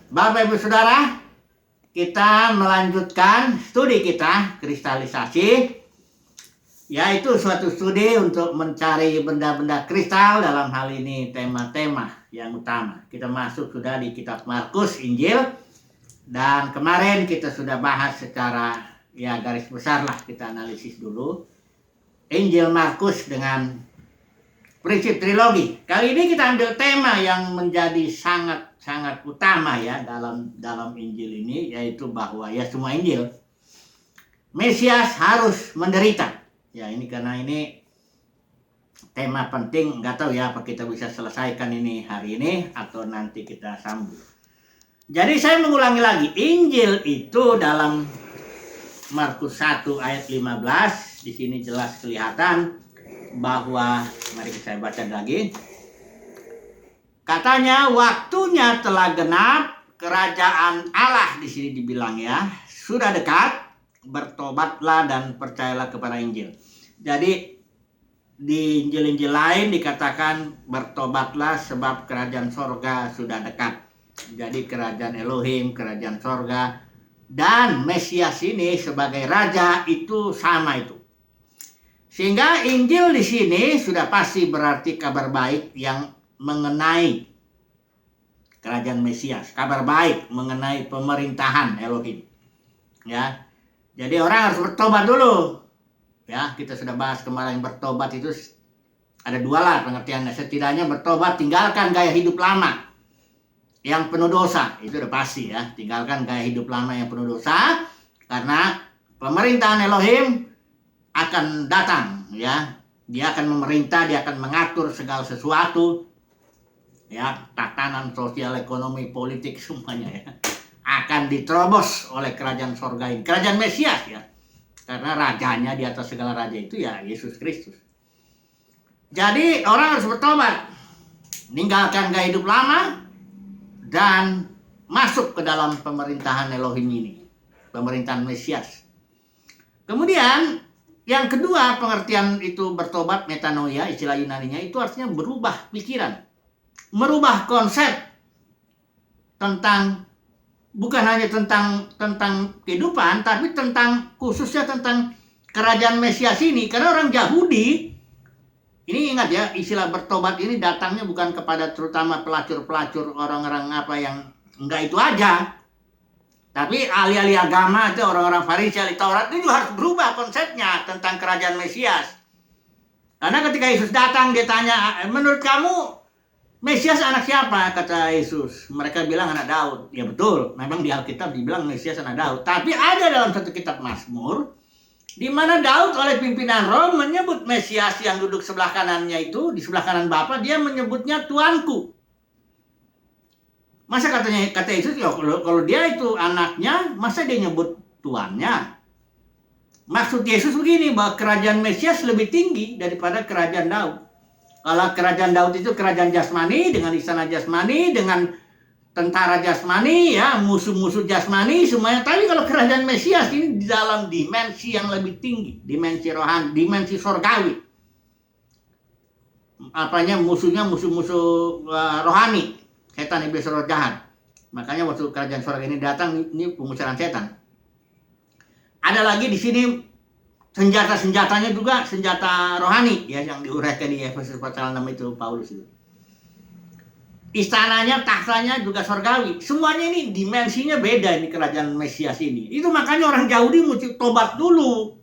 Bapak Ibu Saudara, kita melanjutkan studi kita kristalisasi, yaitu suatu studi untuk mencari benda-benda kristal, dalam hal ini tema-tema yang utama. Kita masuk sudah di kitab Markus Injil, dan kemarin kita sudah bahas secara garis besar lah, kita analisis dulu Injil Markus dengan prinsip trilogi. Kali ini kita ambil tema yang menjadi sangat utama ya dalam Injil ini, yaitu bahwa ya semua Injil Mesias harus menderita. Ya ini karena ini tema penting, nggak tahu ya apa kita bisa selesaikan ini hari ini atau nanti kita sambung. Jadi saya mengulangi lagi, Injil itu dalam Markus 1 ayat 15 di sini jelas kelihatan bahwa, mari saya baca lagi. Katanya waktunya telah genap, kerajaan Allah di sini dibilang ya, sudah dekat, bertobatlah dan percayalah kepada Injil. Jadi di Injil-Injil lain dikatakan bertobatlah sebab kerajaan sorga sudah dekat. Jadi kerajaan Elohim, kerajaan sorga, dan Mesias ini sebagai raja itu sama itu. Sehingga Injil di sini sudah pasti berarti kabar baik yang mengenai kerajaan Mesias, kabar baik mengenai pemerintahan Elohim. Ya. Jadi orang harus bertobat dulu. Ya, kita sudah bahas kemarin, bertobat itu ada dua lah pengertiannya. Setidaknya bertobat, tinggalkan gaya hidup lama yang penuh dosa. Itu udah pasti ya, tinggalkan gaya hidup lama yang penuh dosa, karena pemerintahan Elohim akan datang ya. Dia akan memerintah, dia akan mengatur segala sesuatu ya, tatanan sosial, ekonomi, politik semuanya ya akan diterobos oleh kerajaan sorga ini, kerajaan Mesias ya, karena rajanya di atas segala raja itu ya Yesus Kristus. Jadi orang harus bertobat, meninggalkan gaya hidup lama dan masuk ke dalam pemerintahan Elohim ini, pemerintahan Mesias. Kemudian yang kedua, pengertian itu bertobat, metanoia, istilah Yunaninya itu artinya berubah pikiran, merubah konsep tentang, bukan hanya tentang kehidupan, tapi khususnya tentang kerajaan Mesias ini. Karena orang Yahudi, ini ingat ya, istilah bertobat ini datangnya bukan kepada terutama pelacur-pelacur, orang-orang apa yang enggak itu aja, tapi ahli-ahli agama itu, orang-orang Farisi, ahli Taurat itu juga harus berubah konsepnya tentang kerajaan Mesias. Karena ketika Yesus datang, dia tanya, menurut kamu Mesias anak siapa? Kata Yesus. Mereka bilang anak Daud. Ya betul, memang di Alkitab dibilang Mesias anak Daud. Tapi ada dalam satu kitab Mazmur, di mana Daud oleh pimpinan Roh menyebut Mesias yang duduk sebelah kanannya itu, di sebelah kanan Bapa, dia menyebutnya Tuanku. Masa kata Yesus, ya kalau dia itu anaknya, masa dia nyebut tuannya? Maksud Yesus begini, bahwa kerajaan Mesias lebih tinggi daripada kerajaan Daud. Kalau kerajaan Daud itu kerajaan jasmani, dengan istana jasmani, dengan tentara jasmani, ya musuh-musuh jasmani semuanya. Tapi kalau kerajaan Mesias ini di dalam dimensi yang lebih tinggi, dimensi rohani, dimensi sorgawi. Apanya musuhnya musuh-musuh rohani, setan, iblis, roh jahat. Makanya waktu kerajaan sorga ini datang, ini pengusiran setan. Ada lagi di sini senjata-senjatanya juga senjata rohani ya, yang diuraikan di Efesus pasal 6 itu Paulus itu. Istananya, tahtanya juga sorgawi. Semuanya ini dimensinya beda ini kerajaan Mesias ini. Itu makanya orang Yahudi mesti tobat dulu,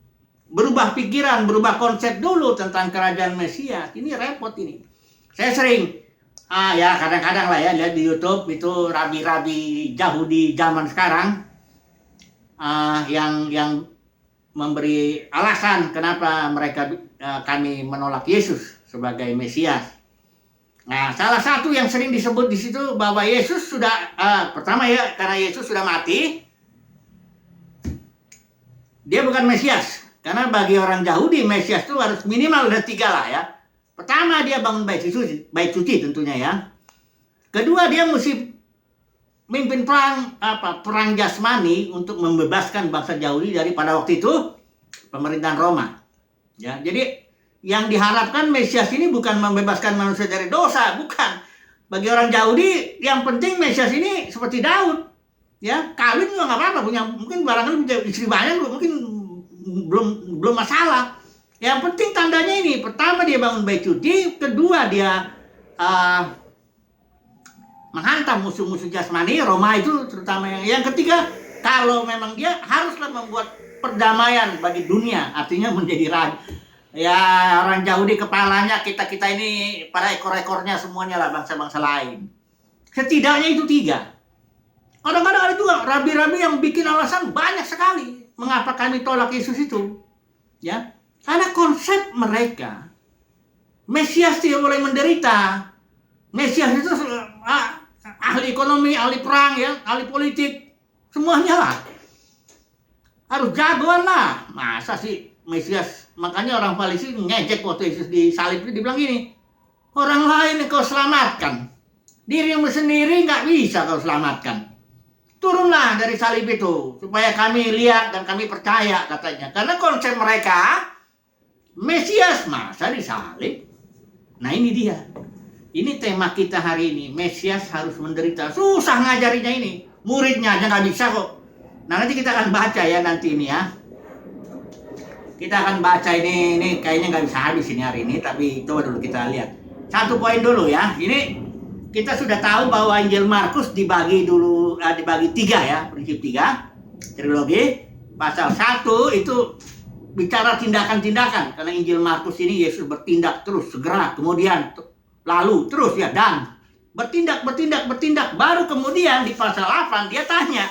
berubah pikiran, berubah konsep dulu tentang kerajaan Mesias. Ini repot ini. Saya sering ya kadang-kadang lah ya lihat di YouTube itu rabi-rabi Yahudi zaman sekarang yang memberi alasan kenapa kami menolak Yesus sebagai Mesias. Nah, salah satu yang sering disebut di situ bahwa Yesus sudah pertama ya, karena Yesus sudah mati, dia bukan Mesias. Karena bagi orang Yahudi Mesias itu harus minimal ada 3 lah ya. Pertama, dia bangun bait suci tentunya ya. Kedua, dia mesti mimpin perang jasmani untuk membebaskan bangsa Yahudi dari pada waktu itu pemerintahan Roma. Ya, jadi yang diharapkan Mesias ini bukan membebaskan manusia dari dosa, bukan, Bagi orang Yahudi yang penting Mesias ini seperti Daud, ya kawin juga nggak apa-apa, punya mungkin barangkali punya istri banyak mungkin belum masalah. Yang penting tandanya ini, pertama dia bangun bait suci, kedua dia menghantam musuh-musuh jasmani Roma itu terutama, yang ketiga kalau memang dia haruslah membuat perdamaian bagi dunia, artinya menjadi raja. Ya orang Yahudi kepalanya, kita ini pada ekor-ekornya semuanya lah bangsa-bangsa lain. Setidaknya itu 3. Kadang-kadang ada juga rabi-rabi yang bikin alasan banyak sekali mengapa kami tolak Yesus itu. Ya, karena konsep mereka Mesias tidak boleh menderita. Mesias itu ahli ekonomi, ahli perang, ya, ahli politik, semuanya lah. Harus jagoan lah. Masa sih Mesias? Makanya orang Farisi ngejek waktu Yesus disalib itu, dibilang gini, orang lain kau selamatkan, dirimu sendiri nggak bisa kau selamatkan. Turunlah dari salib itu supaya kami lihat dan kami percaya, katanya. Karena konsep mereka Mesias masa disalib. Nah ini dia. Ini tema kita hari ini. Mesias harus menderita. Susah ngajarinya ini. Muridnya aja nggak bisa kok. Nah nanti kita akan baca ya nanti ini ya. Kita akan baca ini kayaknya nggak bisa habis ini hari ini, tapi coba dulu kita lihat. 1 poin dulu ya. Ini kita sudah tahu bahwa Injil Markus dibagi 3 ya, prinsip 3. Trilogi. Pasal 1 itu bicara tindakan-tindakan, karena Injil Markus ini Yesus bertindak terus, segera, kemudian lalu terus ya, dan bertindak. Baru kemudian di pasal 8 dia tanya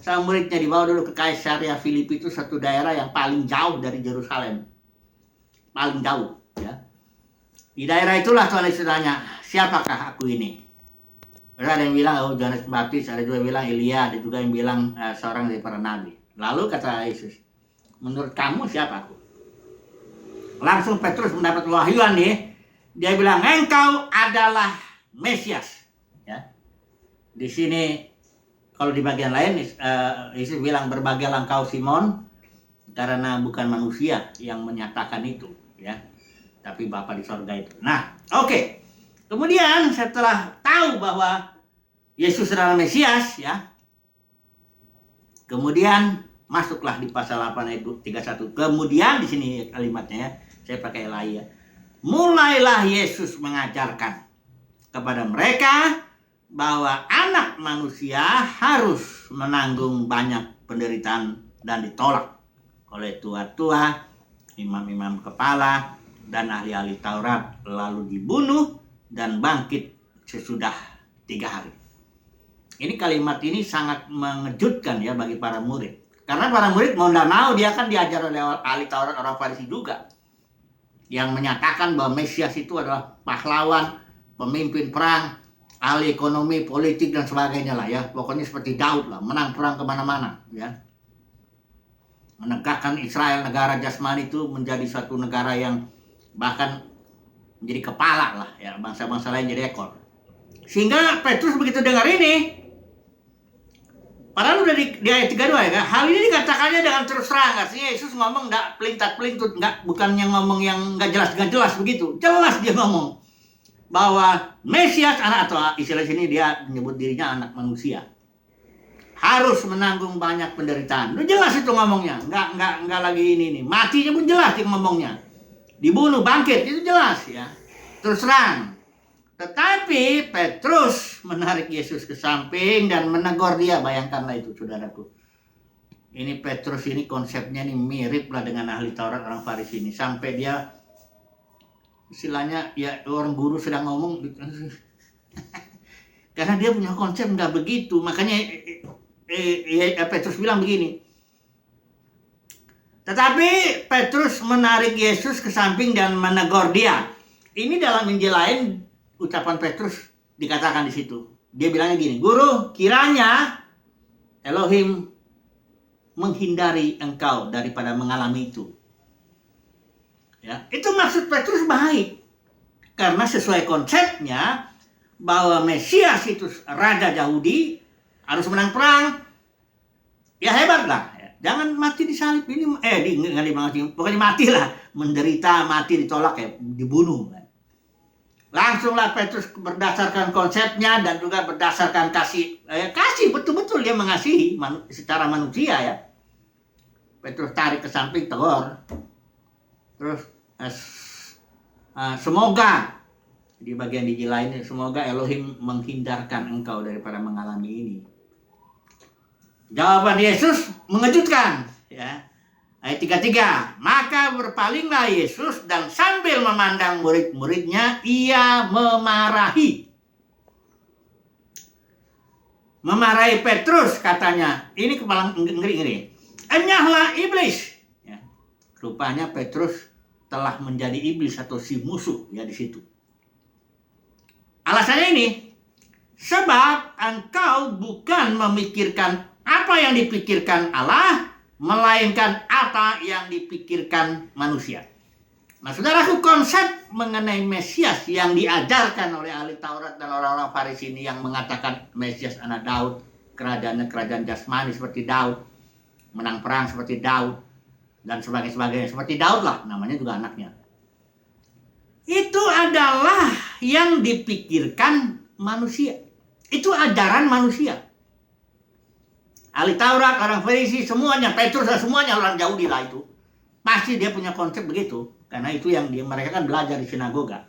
sama muridnya, dibawa dulu ke Kaisarea Filipi, itu satu daerah yang paling jauh dari Yerusalem, paling jauh ya. Di daerah itulah Tuhan Yesus tanya, siapakah aku ini? Ada yang bilang Yohanes Pembaptis, ada juga yang bilang Elia, ada juga yang bilang seorang dari para nabi. Lalu kata Yesus, menurut kamu siapa aku? Langsung Petrus mendapat wahyuan nih, dia bilang engkau adalah Mesias ya. Di sini kalau di bagian lain Yesus bilang, berbahagialah engkau Simon, karena bukan manusia yang menyatakan itu ya, tapi Bapa di sorga itu. Nah, oke. Kemudian setelah tahu bahwa Yesus adalah Mesias ya, kemudian masuklah di pasal 8 ayat 31. Kemudian di sini kalimatnya ya, saya pakai Elia. Mulailah Yesus mengajarkan kepada mereka bahwa anak manusia harus menanggung banyak penderitaan dan ditolak oleh tua-tua, imam-imam kepala, dan ahli-ahli Taurat, lalu dibunuh dan bangkit sesudah 3 hari. Ini kalimat ini sangat mengejutkan ya bagi para murid. Karena para murid mau tidak mau dia kan diajar oleh ahli Taurat, orang Farisi juga, yang menyatakan bahwa Mesias itu adalah pahlawan, pemimpin perang, ahli ekonomi, politik dan sebagainya lah ya. Pokoknya seperti Daud lah, menang perang kemana-mana ya. Menegakkan Israel, negara jasmani itu menjadi suatu negara yang bahkan menjadi kepala lah ya, bangsa-bangsa lain jadi ekor. Sehingga Petrus begitu dengar ini, padahal udah di ayat 32 ya, hal ini dikatakannya dengan terus terang. Artinya Yesus ngomong nggak pelintat-pelintut, bukannya ngomong yang nggak jelas begitu. Jelas dia ngomong bahwa Mesias, anak, atau istilah sini dia menyebut dirinya anak manusia, harus menanggung banyak penderitaan. Udah jelas itu ngomongnya, nggak lagi ini nih. Matinya pun jelas dia ngomongnya. Dibunuh, bangkit, itu jelas ya. Terus terang. Tetapi Petrus menarik Yesus ke samping dan menegur dia. Bayangkanlah itu, saudaraku. Ini Petrus ini konsepnya nih mirip lah dengan ahli Taurat, orang Farisi ini. Sampai dia istilahnya ya orang guru sedang ngomong karena dia punya konsep nggak begitu. Makanya Petrus bilang begini. Tetapi Petrus menarik Yesus ke samping dan menegur dia. Ini dalam Injil lain ucapan Petrus dikatakan di situ. Dia bilangnya gini, guru, kiranya Elohim menghindari engkau daripada mengalami itu. Ya, itu maksud Petrus baik. Karena sesuai konsepnya bahwa Mesias itu raja Yahudi, harus menang perang. Ya hebat lah. Jangan mati disalib ini, pokoknya matilah, menderita, mati, ditolak ya, dibunuh. Langsunglah Petrus berdasarkan konsepnya dan juga berdasarkan kasih betul-betul dia mengasihi secara manusia ya. Petrus tarik ke samping, tegur. Terus semoga di bagian di lain, semoga Elohim menghindarkan engkau daripada mengalami ini. Jawaban Yesus mengejutkan ya. Ayat 33, maka berpalinglah Yesus dan sambil memandang murid-muridnya, ia memarahi Petrus, katanya. Ini kepala ngeri-ngeri. Enyahlah iblis. Ya. Rupanya Petrus telah menjadi iblis atau si musuh ya di situ. Alasannya ini, sebab engkau bukan memikirkan apa yang dipikirkan Allah, melainkan apa yang dipikirkan manusia. Nah, saudaraku, konsep mengenai Mesias yang diajarkan oleh ahli Taurat dan orang-orang Farisi ini yang mengatakan Mesias anak Daud, kerajaannya kerajaan jasmani seperti Daud, menang perang seperti Daud, dan sebagainya seperti Daud lah, namanya juga anaknya. Itu adalah yang dipikirkan manusia. Itu ajaran manusia. Ahli Taurat, orang Farisi, semuanya, Petrus, semuanya orang Yahudi lah itu. Pasti dia punya konsep begitu. Karena itu yang mereka kan belajar di sinagoga.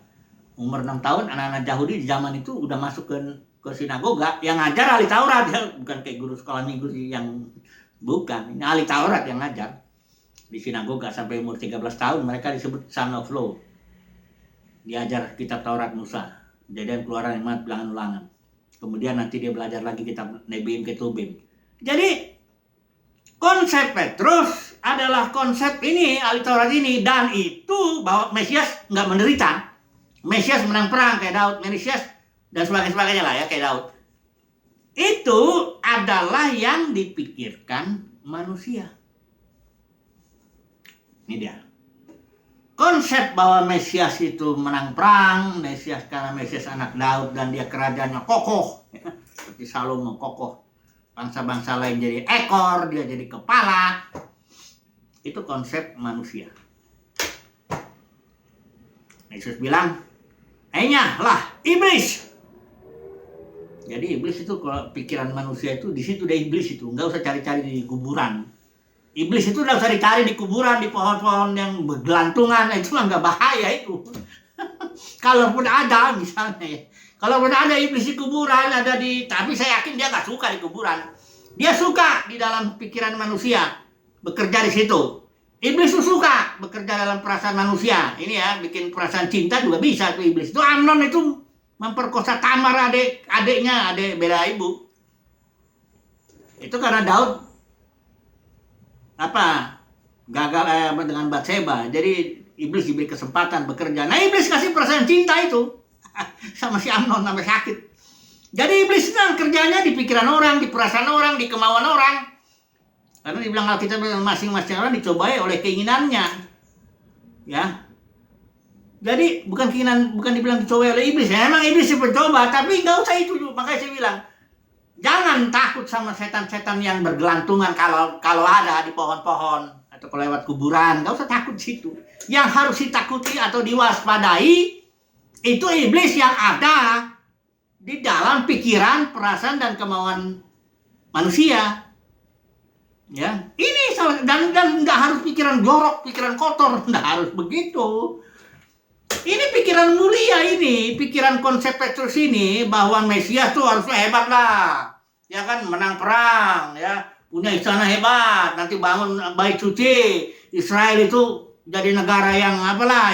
Umur 6 tahun, anak-anak Yahudi di zaman itu udah masuk ke sinagoga. Yang ngajar ahli Taurat, ya, bukan kayak guru sekolah minggu yang bukan. Ini ahli Taurat yang ngajar di sinagoga sampai umur 13 tahun. Mereka disebut son of law. Diajar kitab Taurat Musa. Kejadian, Keluaran, Imamat, Bilangan, Ulangan. Kemudian nanti dia belajar lagi kitab Nebiim, Ketubim. Jadi konsep Petrus adalah konsep ini, ahli Taurat ini, dan itu bahwa Mesias nggak menderita, Mesias menang perang kayak Daud, Mesias dan sebagainya lah ya kayak Daud. Itu adalah yang dipikirkan manusia. Ini dia konsep bahwa Mesias itu menang perang, Mesias karena Mesias anak Daud dan dia kerajaannya kokoh, ya, seperti Salomo kokoh. Bangsa-bangsa lain jadi ekor, dia jadi kepala. Itu konsep manusia. Yesus bilang, enyahlah iblis. Jadi iblis itu kalau pikiran manusia itu di situ deh iblis itu, nggak usah cari-cari di kuburan. Iblis itu nggak usah dicari di kuburan, di pohon-pohon yang bergelantungan, itu nggak bahaya itu. Kalaupun ada misalnya ya. Kalau benar ada iblis di kuburan, tapi saya yakin dia nggak suka di kuburan. Dia suka di dalam pikiran manusia, bekerja di situ. Iblis itu suka bekerja dalam perasaan manusia. Ini ya, bikin perasaan cinta juga bisa tuh iblis. Itu Amnon itu memperkosa Tamar adiknya, adik beda ibu. Itu karena Daud gagal dengan Batseba. Jadi iblis diberi kesempatan bekerja. Nah, iblis kasih perasaan cinta itu sama si Amnon sampai sakit. Jadi iblis itu kerjanya di pikiran orang, di perasaan orang, di kemauan orang. Karena dibilang Alkitab masing-masing orang dicobai oleh keinginannya. Ya. Jadi bukan dibilang dicobai oleh iblis. Ya, emang iblis dicoba, tapi nggak usah itu. Makanya saya bilang, jangan takut sama setan-setan yang bergelantungan kalau ada di pohon-pohon atau kalau lewat kuburan. Nggak usah takut situ. Yang harus ditakuti atau diwaspadai itu iblis yang ada di dalam pikiran, perasaan, dan kemauan manusia. Ya, ini dan nggak harus pikiran jorok, pikiran kotor, nggak harus begitu. Ini pikiran mulia ini, pikiran konsep Petrus ini bahwa Mesias tuh harusnya hebat lah, ya kan, menang perang, ya, punya istana hebat, nanti bangun bait suci, Israel itu jadi negara yang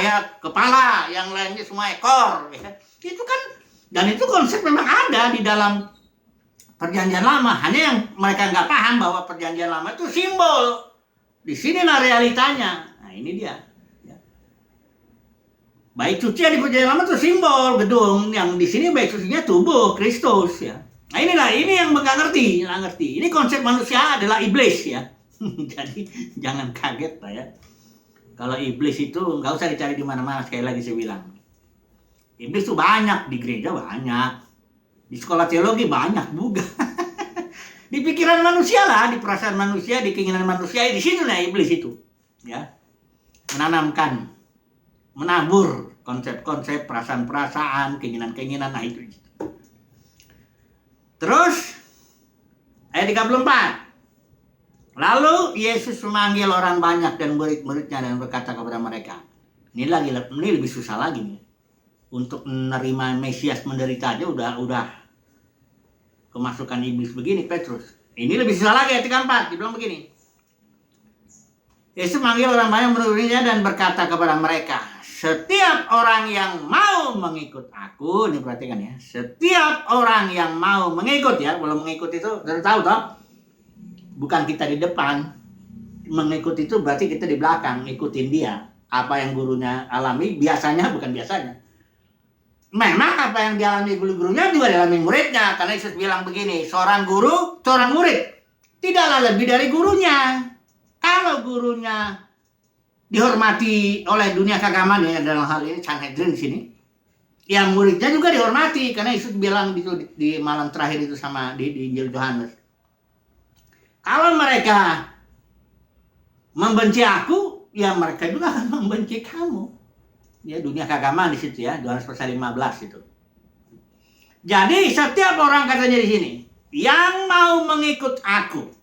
ya kepala, yang lainnya semua ekor. Ya. Itu kan, dan itu konsep memang ada di dalam Perjanjian Lama. Hanya yang mereka nggak paham bahwa Perjanjian Lama itu simbol. Di sinilah realitanya. Nah ini dia. Ya. Bait suci di Perjanjian Lama itu simbol gedung, yang di sini bait sucinya tubuh Kristus. Ya. Nah ini yang nggak ngerti. Ini konsep manusia adalah iblis ya. Jadi jangan kaget lah ya. Kalau iblis itu nggak usah dicari di mana-mana, sekali lagi saya bilang. Iblis itu banyak, di gereja banyak, di sekolah teologi banyak juga. Di pikiran manusia lah, di perasaan manusia, di keinginan manusia, di situ nah iblis itu. Ya. Menanamkan, menabur konsep-konsep, perasaan-perasaan, keinginan-keinginan. Nah itu. Terus ayat 34. Lalu Yesus memanggil orang banyak dan murid-muridnya dan berkata kepada mereka. Ini lebih susah lagi nih. Untuk menerima Mesias menderita aja udah kemasukan iblis begini Petrus. Ini lebih susah lagi ayat 34. Dibilang begini. Yesus memanggil orang banyak murid-muridnya dan berkata kepada mereka, setiap orang yang mau mengikut aku, ini perhatikan ya, setiap orang yang mau mengikut ya, belum mengikut itu, sudah tahu toh, bukan kita di depan, mengikut itu berarti kita di belakang, ikutin dia, apa yang gurunya alami, biasanya bukan biasanya. Memang apa yang dialami guru-gurunya juga dialami muridnya, karena Yesus bilang begini, seorang guru, seorang murid, tidaklah lebih dari gurunya. Kalau gurunya dihormati oleh dunia keagamaan ya dalam hal ini Sanhedrin di sini, yang muridnya juga dihormati karena Yesus bilang itu di malam terakhir itu sama di Injil Yohanes. Kalau mereka membenci aku, ya mereka juga akan membenci kamu. Ya dunia keagamaan di situ ya, Yohanes pasal 15 itu. Jadi setiap orang katanya di sini yang mau mengikut aku,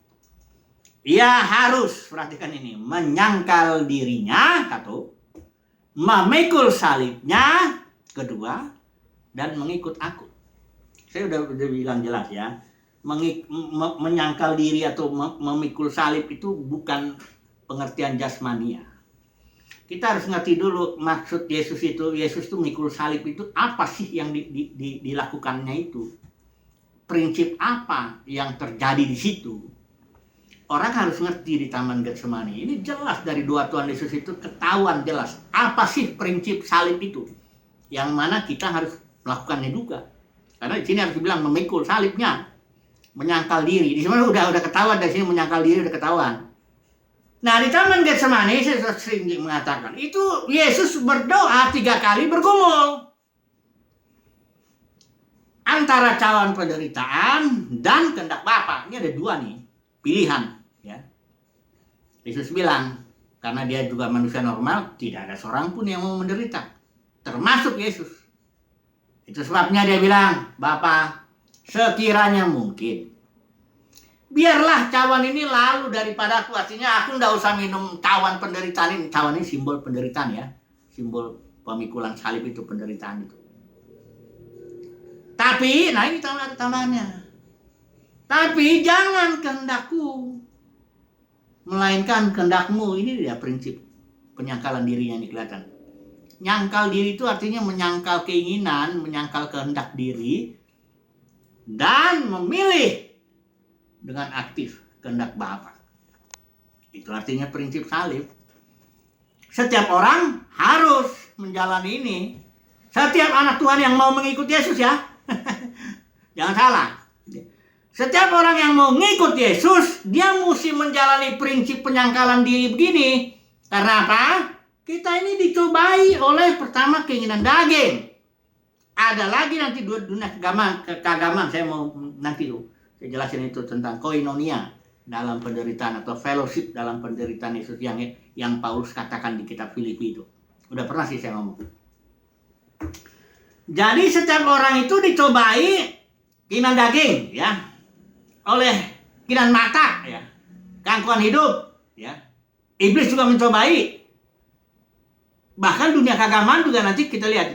ia harus, perhatikan ini, menyangkal dirinya, satu, memikul salibnya, kedua, dan mengikut aku. Saya udah bilang jelas ya, menyangkal diri atau memikul salib itu bukan pengertian jasmania. Kita harus ngerti dulu maksud Yesus itu memikul salib itu apa sih yang dilakukannya itu. Prinsip apa yang terjadi di situ. Orang harus ngerti di Taman Getsemani. Ini jelas dari doa Tuhan Yesus itu ketahuan jelas. Apa sih prinsip salib itu? Yang mana kita harus melakukannya juga. Karena di sini harus dibilang memikul salibnya. Menyangkal diri. Di sini udah ketahuan dari sini menyangkal diri udah ketahuan. Nah di Taman Getsemani Yesus sering mengatakan. Itu Yesus berdoa 3 kali bergumul. Antara cawan penderitaan dan kehendak Bapa. Ini ada 2 nih. Pilihan. Ya. Yesus bilang, karena dia juga manusia normal, tidak ada seorang pun yang mau menderita, termasuk Yesus. Itu sebabnya dia bilang, Bapa, sekiranya mungkin, biarlah cawan ini lalu daripada aku. Artinya aku tidak usah minum cawan penderitaan ini. Cawan ini simbol penderitaan ya, simbol pemikulan salib itu, penderitaan itu. Tapi, nah ini tambahannya. Tapi jangan kehendakku, melainkan kehendakmu. Ini dia prinsip penyangkalan dirinya ini kelihatan. Nyangkal diri itu artinya menyangkal keinginan, menyangkal kehendak diri, dan memilih dengan aktif kehendak Bapa. Itu artinya prinsip salib. Setiap orang harus menjalani ini. Setiap anak Tuhan yang mau mengikut Yesus ya. Jangan salah. Setiap orang yang mau ngikut Yesus, dia mesti menjalani prinsip penyangkalan diri begini. Karena apa? Kita ini dicobai oleh pertama keinginan daging. Ada lagi nanti dunia keagamaan. Saya mau nanti tuh saya jelasin itu tentang koinonia dalam penderitaan atau fellowship dalam penderitaan Yesus yang Paulus katakan di kitab Filipi itu. Udah pernah sih saya ngomong. Jadi setiap orang itu dicobai keinginan daging ya. Oleh keinginan mata ya, keangkuhan hidup ya. Iblis juga mencobai. Bahkan dunia keagamaan juga nanti kita lihat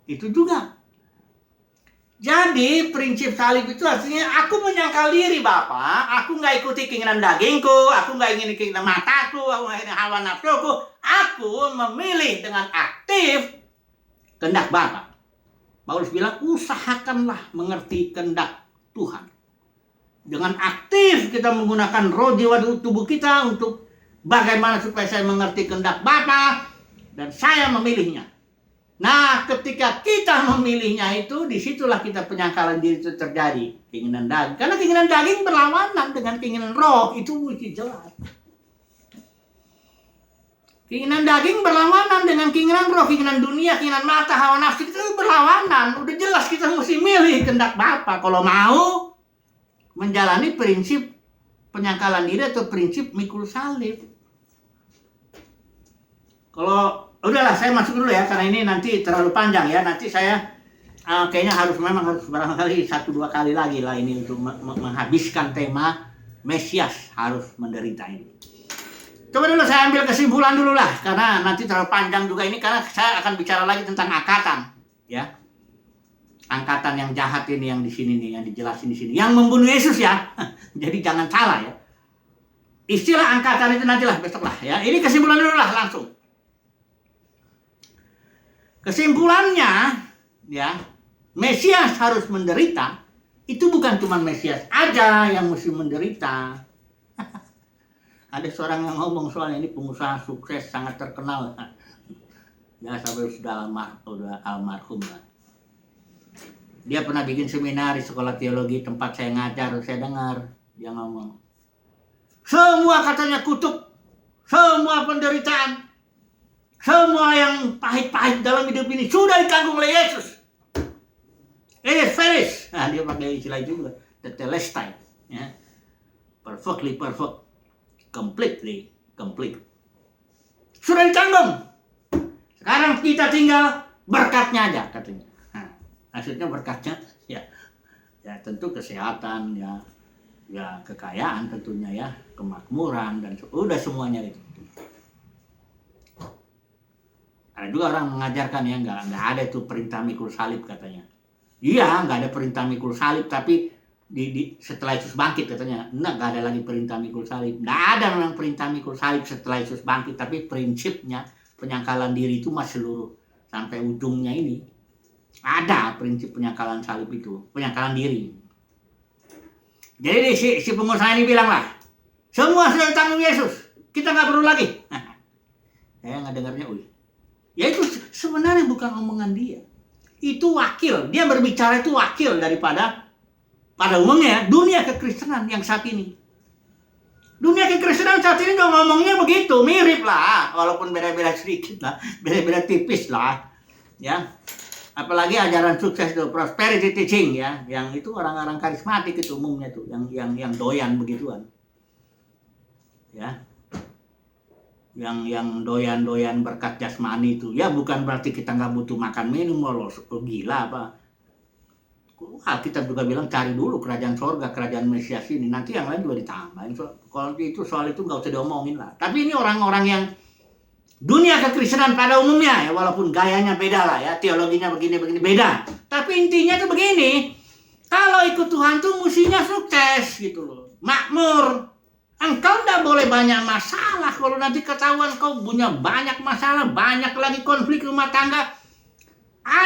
itu juga. Jadi prinsip salib itu artinya aku menyangkal diri Bapa, aku nggak ikuti keinginan dagingku, aku nggak ingin keinginan mataku, aku nggak ingin hawa nafsuku, aku memilih dengan aktif kehendak Bapa. Paulus bilang usahakanlah mengerti kehendak Tuhan. Dengan aktif kita menggunakan roh jiwa tubuh kita untuk bagaimana supaya saya mengerti kehendak Bapa dan saya memilihnya. Nah, ketika kita memilihnya itu, disitulah kita penyangkalan diri itu terjadi. Keinginan daging. Karena keinginan daging berlawanan dengan keinginan roh. Itu mesti jelas. Keinginan daging berlawanan dengan keinginan roh. Keinginan dunia, keinginan mata, hawa nafsu itu berlawanan. Udah jelas kita mesti milih kehendak Bapa. Kalau mau menjalani prinsip penyangkalan diri atau prinsip mikul salib. Kalau Udahlah, saya masuk dulu ya, karena ini nanti terlalu panjang ya. Nanti saya kayaknya memang harus barangkali 1-2 kali lagi lah ini untuk menghabiskan tema Mesias harus menderita ini. Coba dulu saya ambil kesimpulan dulu lah, karena nanti terlalu panjang juga ini, karena saya akan bicara lagi tentang angkatan, ya. Angkatan yang jahat ini yang di sini nih, yang dijelasin di sini, yang membunuh Yesus ya. Jadi jangan salah ya. Istilah angkatan itu nantilah besok lah ya. Ini kesimpulan dulu lah langsung. Kesimpulannya ya, Mesias harus menderita. Itu bukan cuma Mesias aja yang mesti menderita. Ada seorang yang ngomong soalnya, ini pengusaha sukses sangat terkenal. Ya sampai sudah almarhum lah. Dia pernah bikin seminar di sekolah teologi tempat saya ngajar, saya dengar dia ngomong. Semua katanya kutuk, semua penderitaan, semua yang pahit-pahit dalam hidup ini sudah ditanggung oleh Yesus. It is finished. Nah, dia pakai istilah juga, tetelestai, ya. Perfectly perfect, completely complete. Sudah ditanggung. Sekarang kita tinggal berkatnya aja katanya. Nah, maksudnya berkatnya, ya tentu kesehatan, ya kekayaan tentunya ya, kemakmuran dan udah semuanya itu. Ada juga orang mengajarkan ya nggak ada itu perintah mikul salib katanya. Iya, nggak ada perintah mikul salib, tapi setelah Yesus bangkit katanya, nggak ada lagi perintah mikul salib. Nggak ada memang perintah mikul salib setelah Yesus bangkit, tapi prinsipnya penyangkalan diri itu masih seluruh sampai ujungnya ini ada prinsip penyangkalan salib itu, penyangkalan diri. Jadi si pengusaha ini bilang lah, semua sudah ditanggung Yesus, kita nggak perlu lagi. Saya nggak dengarnya, ya itu sebenarnya bukan omongan dia, itu wakil, dia berbicara itu wakil daripada pada umumnya dunia kekristenan yang saat ini. Dunia kekristenan saat ini dong ngomongnya begitu, mirip lah, walaupun beda-beda sedikit lah, beda-beda tipis lah, ya. Apalagi ajaran sukses itu prosperity teaching ya, yang itu orang-orang karismatik itu umumnya tuh, yang doyan begituan, ya, yang doyan berkat jasmani itu, ya bukan berarti kita nggak butuh makan minum, loh gila apa? Kita juga bilang cari dulu kerajaan sorga, kerajaan Mesias ini, nanti yang lain juga ditambahin. Kalau itu soal itu nggak usah diomongin lah. Tapi ini orang-orang yang dunia kekristenan pada umumnya ya, walaupun gayanya beda lah ya, teologinya begini beda. Tapi intinya tuh begini, kalau ikut Tuhan tuh mestinya sukses gitu loh, makmur. Engkau nggak boleh banyak masalah. Kalau nanti ketahuan kau punya banyak masalah, banyak lagi konflik rumah tangga,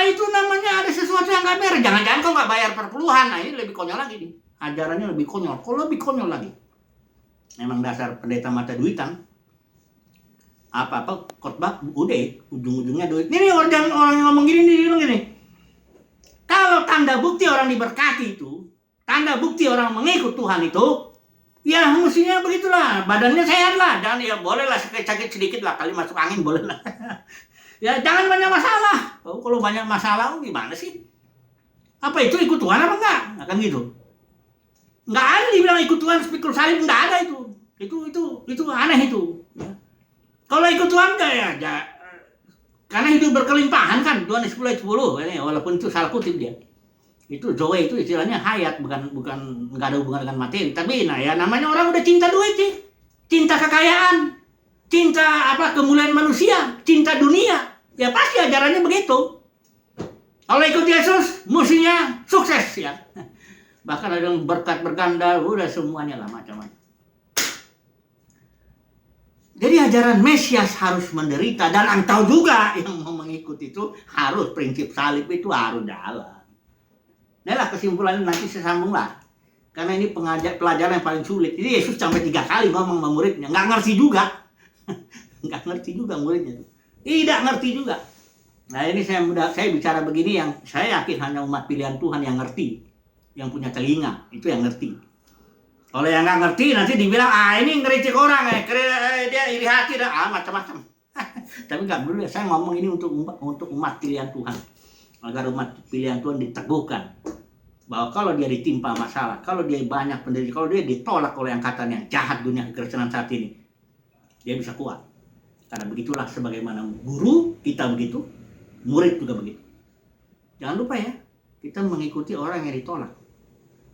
itu namanya ada sesuatu yang nggak beres. Jangan-jangan kau nggak bayar perpuluhan. Nah ini lebih konyol lagi nih, ajarannya lebih konyol. Kalau lebih konyol lagi, memang dasar pendeta mata duitan. Apa-apa khotbah udah ujung-ujungnya duit. Ini orang yang ngomong gini nih, bilang gini. Kalau tanda bukti orang diberkati itu, tanda bukti orang mengikut Tuhan itu, ya mestinya begitulah, badannya sehat lah, dan ya boleh lah sakit sedikit lah, kali masuk angin boleh lah. Ya jangan banyak masalah. Kalau banyak masalah gimana sih? Apa itu ikut Tuhan apa enggak? Akan gitu. Enggak ada dibilang ikut Tuhan pikul salib, enggak ada itu. Itu aneh itu. Ya. Kalau ikut Tuhan enggak ya, karena hidup berkelimpahan kan, Yohanes 10:10, walaupun itu salah kutip dia. Itu Zoe itu istilahnya hayat, bukan enggak ada hubungan dengan materi. Tapi nah ya namanya orang udah cinta duit sih. Cinta kekayaan, cinta kemuliaan manusia, cinta dunia. Ya pasti ajarannya begitu. Kalau ikut Yesus mestinya sukses ya. Bahkan ada yang berkat berganda, udah semuanya lah macam-macam. Jadi ajaran Mesias harus menderita, dan engkau juga yang mau mengikuti itu harus prinsip salib itu harus jalan. Inilah kesimpulannya, nanti saya sambung lah. Karena ini pelajaran yang paling sulit. Jadi Yesus sampai 3 kali ngomong sama muridnya, nggak ngerti juga. Nggak ngerti juga muridnya. Tidak ngerti juga. Nah ini saya bicara begini yang saya yakin hanya umat pilihan Tuhan yang ngerti. Yang punya telinga, itu yang ngerti. Kalau yang nggak ngerti nanti dibilang ini ngeritik orang dia iri hati dan macam-macam. Tapi nggak perlu ya, saya ngomong ini untuk umat pilihan Tuhan, agar umat pilihan Tuhan diteguhkan bahwa kalau dia ditimpa masalah, kalau dia banyak penderitaan, kalau dia ditolak oleh angkatan yang jahat dunia kekristenan saat ini, dia bisa kuat. Karena begitulah sebagaimana guru kita begitu, murid juga begitu. Jangan lupa ya, kita mengikuti orang yang ditolak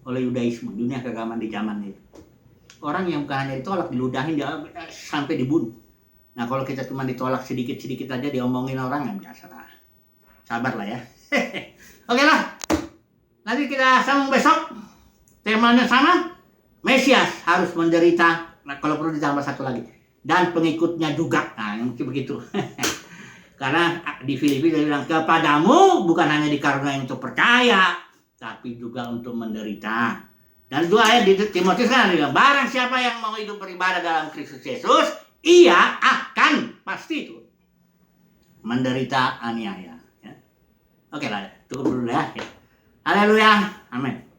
oleh Yudaisme, dunia keagamaan di zaman itu. Orang yang bukan hanya ditolak, diludahin sampai dibunuh. Nah kalau kita cuma ditolak sedikit-sedikit aja, diomongin orang, ya biasa lah. Sabar lah ya. Oke lah, nanti kita sambung besok. Temanya sama, Mesias harus menderita. Nah kalau perlu ditambah satu lagi, dan pengikutnya juga. Nah mungkin begitu. Karena di Filipi dia bilang, kepadamu bukan hanya dikaruniai untuk percaya, tapi juga untuk menderita. Dan dua ayat di Timotius kan dia bilang, barang siapa yang mau hidup beribadah dalam Kristus Yesus, ia akan pasti itu menderita aniaya. Ya. Oke lah, cukup dulu ya. Haleluya, amin.